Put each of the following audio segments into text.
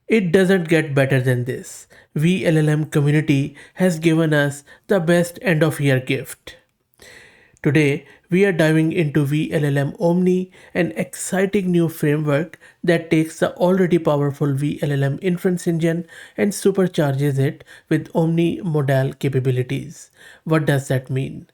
It doesn't get better than this. vLLM community has given us the best end of year gift. Today, we are diving into vLLM-Omni, an exciting new framework that takes the already powerful vLLM inference engine and supercharges it with Omni modal capabilities. What does that mean?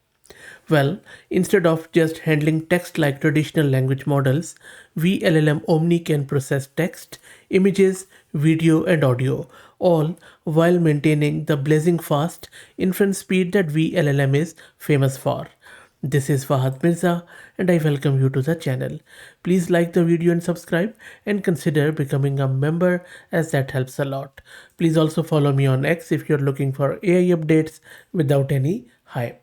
Well, instead of just handling text like traditional language models, vLLM Omni can process text, images, video, and audio, all while maintaining the blazing fast inference speed that vLLM is famous for. This is Fahad Mirza, and I welcome you to the channel. Please like the video and subscribe, and consider becoming a member as that helps a lot. Please also follow me on X if you're looking for AI updates without any hype.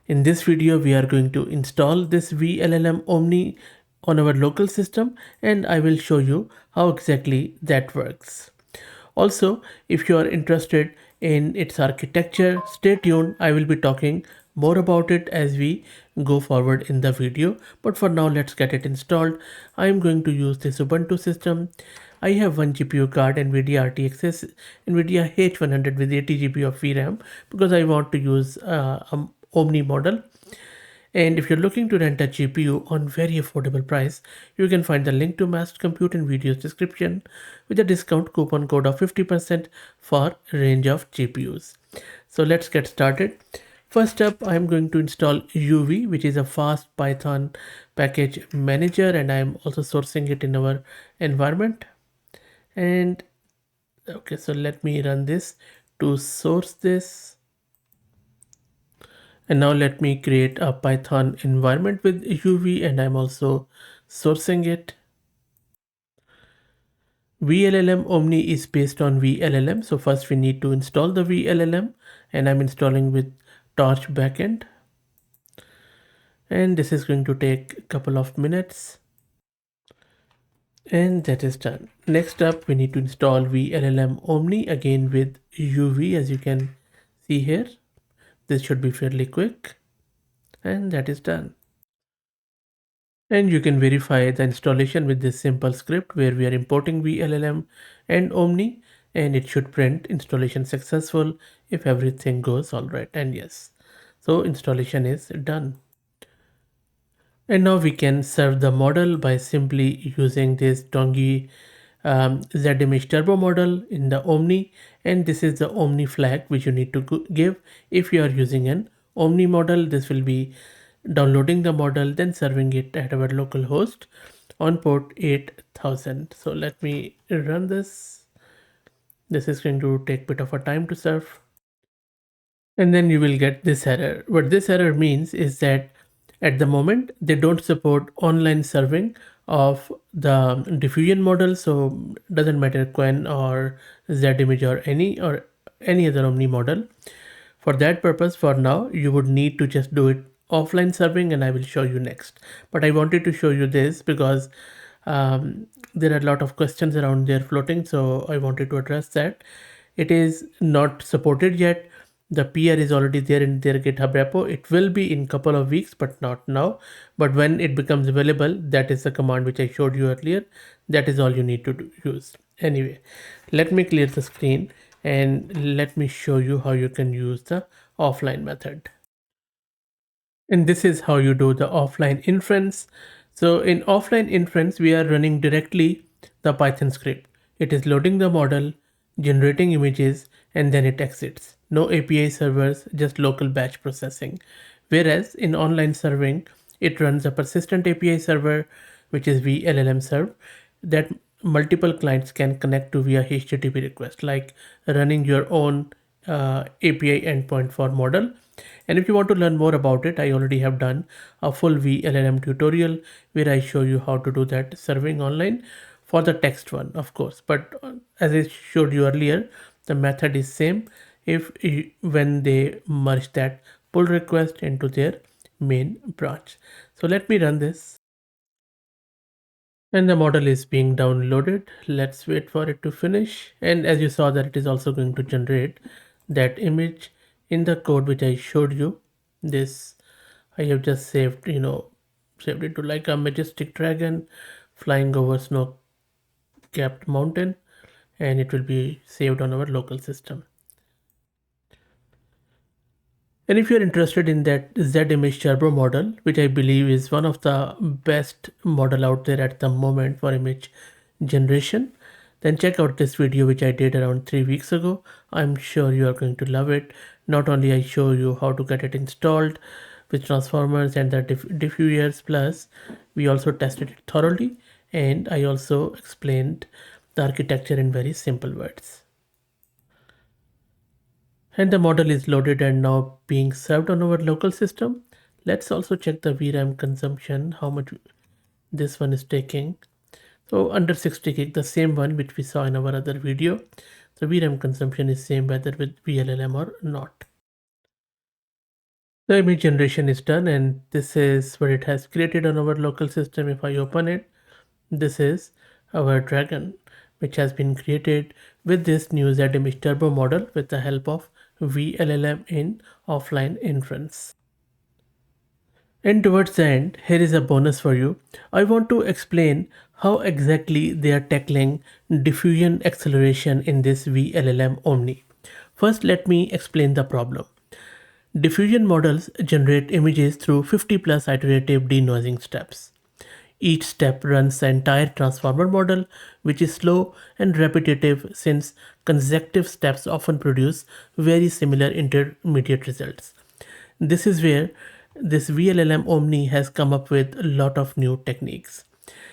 In this video, we are going to install this vLLM Omni on our local system, and I will show you how exactly that works. Also, if you are interested in its architecture, stay tuned. I will be talking more about it as we go forward in the video. But for now, let's get it installed. I am going to use this Ubuntu system. I have one GPU card, NVIDIA RTX NVIDIA H100 with 80 GB of VRAM because I want to use Omni model. And if you're looking to rent a GPU on very affordable price, you can find the link to Massed Compute in video's description with a discount coupon code of 50% for range of GPUs. So let's get started. First up, I'm going to install UV, which is a fast Python package manager, and I'm also sourcing it in our environment. And okay, so let me run this to source this. And now let me create a Python environment with UV, and I'm also sourcing it. vLLM Omni is based on vLLM. So first we need to install the vLLM, and I'm installing with Torch backend. And this is going to take a couple of minutes. And that is done. Next up, we need to install vLLM Omni again with UV, as you can see here. This should be fairly quick. And that is done. And you can verify the installation with this simple script where we are importing vLLM and Omni, and it should print installation successful if everything goes all right. And yes, so installation is done. And now we can serve the model by simply using this Dongi ZImage turbo model in the Omni, and this is the Omni flag which you need to give. If you are using an Omni model, this will be downloading the model, then serving it at our local host on port 8000. So let me run this. This is going to take a bit of a time to serve. And then you will get this error. What this error means is that at the moment they don't support online serving of the diffusion model, so doesn't matter Quen or ZImage or any other Omni model. For that purpose, for now, you would need to just do it offline serving, and I will show you next. But I wanted to show you this because there are a lot of questions around there floating, so I wanted to address that. It is not supported yet. The PR is already there in their GitHub repo. It will be in couple of weeks, but not now. But when it becomes available, that is the command which I showed you earlier. That is all you need to use. Anyway, let me clear the screen and let me show you how you can use the offline method. And this is how you do the offline inference. So in offline inference, we are running directly the Python script. It is loading the model, generating images, and then it exits. No API servers, just local batch processing. Whereas in online serving, it runs a persistent API server, which is vLLM serve, that multiple clients can connect to via HTTP request, like running your own API endpoint for model. And if you want to learn more about it, I already have done a full vLLM tutorial where I show you how to do that serving online for the text one, of course. But as I showed you earlier, the method is same when they merge that pull request into their main branch. So let me run this. And the model is being downloaded. Let's wait for it to finish. And as you saw that it is also going to generate that image in the code which I showed you. This I have just saved it to like a majestic dragon flying over snow capped mountain, and it will be saved on our local system. And if you're interested in that Z image turbo model, which I believe is one of the best model out there at the moment for image generation, then check out this video which I did around 3 weeks ago. I'm sure you are going to love it. Not only I show you how to get it installed with transformers and the diffusers, plus we also tested it thoroughly, and I also explained the architecture in very simple words. And the model is loaded and now being served on our local system. Let's also check the VRAM consumption, how much this one is taking. So under 60 gig, the same one which we saw in our other video. The VRAM consumption is same whether with vLLM or not. The image generation is done, and this is what it has created on our local system. If I open it, this is our dragon, which has been created with this new Z image turbo model with the help of vLLM in offline inference. And towards the end, here is a bonus for you. I want to explain how exactly they are tackling diffusion acceleration in this vLLM-Omni. First, let me explain the problem. Diffusion models generate images through 50 plus iterative denoising steps. Each step runs the entire transformer model, which is slow and repetitive since consecutive steps often produce very similar intermediate results. This is where this vLLM-Omni has come up with a lot of new techniques.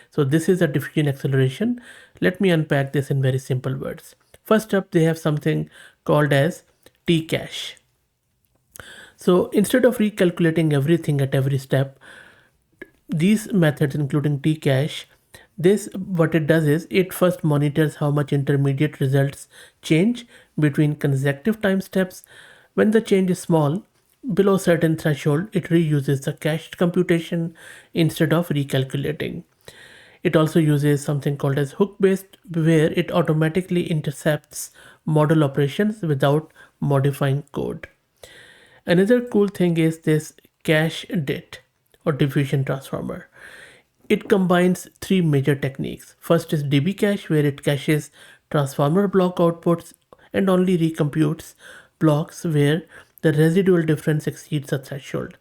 So this is a diffusion acceleration. Let me unpack this in very simple words. First up, they have something called as T-cache. So instead of recalculating everything at every step, these methods including T-cache, this what it does is it first monitors how much intermediate results change between consecutive time steps. When the change is small, below certain threshold, it reuses the cached computation instead of recalculating. It also uses something called as hook-based, where it automatically intercepts model operations without modifying code. Another cool thing is this cache DIT or diffusion transformer. It combines three major techniques. First is DB cache, where it caches transformer block outputs and only recomputes blocks where the residual difference exceeds a threshold.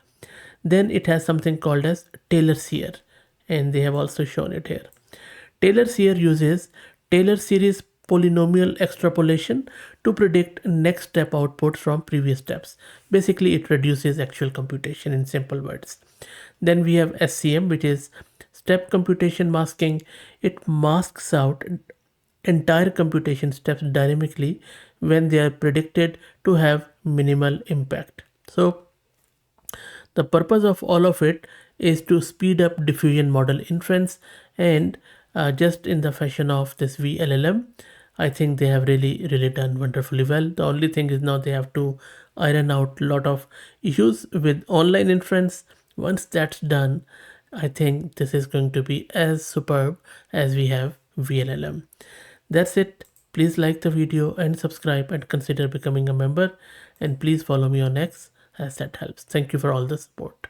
Then it has something called as Taylor seer, and they have also shown it here. Taylor seer uses Taylor series polynomial extrapolation to predict next step outputs from previous steps. Basically, it reduces actual computation in simple words. Then we have SCM, which is step computation masking. It masks out entire computation steps dynamically when they are predicted to have minimal impact. So the purpose of all of it is to speed up diffusion model inference, and just in the fashion of this vLLM, I think they have really done wonderfully well. The only thing is now they have to iron out a lot of issues with online inference. Once that's done, I think this is going to be as superb as we have vLLM. That's it. Please like the video and subscribe and consider becoming a member, and please follow me on X as that helps. Thank you for all the support.